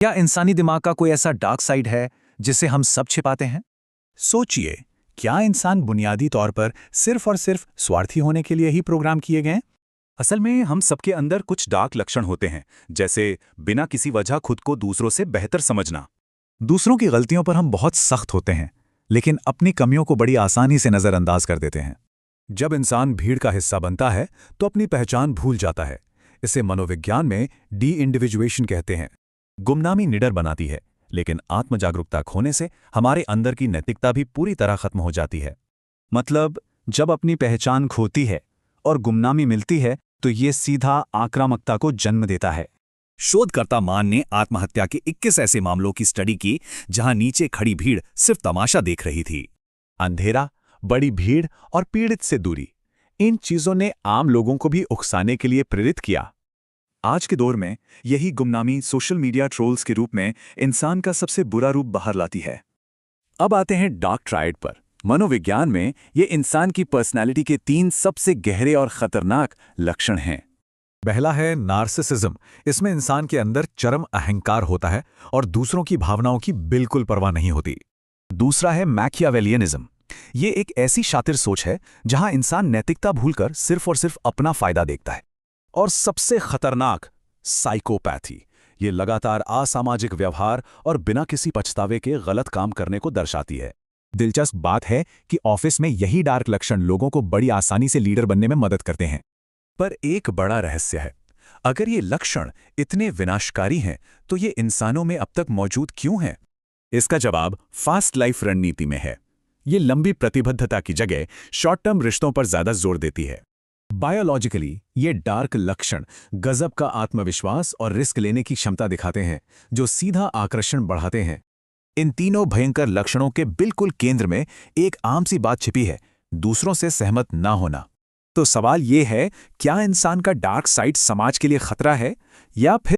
क्या इंसानी दिमाग का कोई ऐसा डार्क साइड है जिसे हम सब छिपाते हैं? सोचिए, क्या इंसान बुनियादी तौर पर सिर्फ और सिर्फ स्वार्थी होने के लिए ही प्रोग्राम किए गए हैं? असल में हम सबके अंदर कुछ डार्क लक्षण होते हैं, जैसे बिना किसी वजह खुद को दूसरों से बेहतर समझना। दूसरों की गलतियों पर हम बहुत सख्त होते हैं, लेकिन अपनी कमियों को बड़ी आसानी से नज़रअंदाज कर देते हैं। जब इंसान भीड़ का हिस्सा बनता है तो अपनी पहचान भूल जाता है। इसे मनोविज्ञान में डी इंडिविजुएशन कहते हैं। गुमनामी निडर बनाती है, लेकिन आत्मजागरूकता खोने से हमारे अंदर की नैतिकता भी पूरी तरह खत्म हो जाती है। मतलब, जब अपनी पहचान खोती है और गुमनामी मिलती है तो ये सीधा आक्रामकता को जन्म देता है। शोधकर्ता मान ने आत्महत्या के 21 ऐसे मामलों की स्टडी की जहां नीचे खड़ी भीड़ सिर्फ तमाशा देख रही थी। अंधेरा, बड़ी भीड़ और पीड़ित से दूरी, इन चीजों ने आम लोगों को भी उकसाने के लिए प्रेरित किया। आज के दौर में यही गुमनामी सोशल मीडिया ट्रोल्स के रूप में इंसान का सबसे बुरा रूप बाहर लाती है। अब आते हैं डार्क ट्रायड पर। मनोविज्ञान में ये इंसान की पर्सनैलिटी के 3 सबसे गहरे और खतरनाक लक्षण हैं। पहला है नार्सिसिज्म। इसमें इंसान के अंदर चरम अहंकार होता है और दूसरों की भावनाओं की बिल्कुल परवाह नहीं होती। दूसरा है मैकियावेलियनिज्म। ये एक ऐसी शातिर सोच है जहां इंसान नैतिकता भूलकर सिर्फ और सिर्फ अपना फायदा देखता है। और सबसे खतरनाक, साइकोपैथी। ये लगातार असामाजिक व्यवहार और बिना किसी पछतावे के गलत काम करने को दर्शाती है। दिलचस्प बात है कि ऑफिस में यही डार्क लक्षण लोगों को बड़ी आसानी से लीडर बनने में मदद करते हैं। पर एक बड़ा रहस्य है, अगर ये लक्षण इतने विनाशकारी हैं तो ये इंसानों में अब तक मौजूद क्यों हैं? इसका जवाब फास्ट लाइफ रणनीति में है। ये लंबी प्रतिबद्धता की जगह शॉर्ट टर्म रिश्तों पर ज्यादा जोर देती है। बायोलॉजिकली ये डार्क लक्षण गजब का आत्मविश्वास और रिस्क लेने की क्षमता दिखाते हैं, जो सीधा आकर्षण बढ़ाते हैं। इन तीनों भयंकर लक्षणों के बिल्कुल केंद्र में एक आम सी बात छिपी है: दूसरों से सहमत ना होना। तो सवाल ये है, क्या इंसान का डार्क साइड समाज के लिए खतरा है या फिर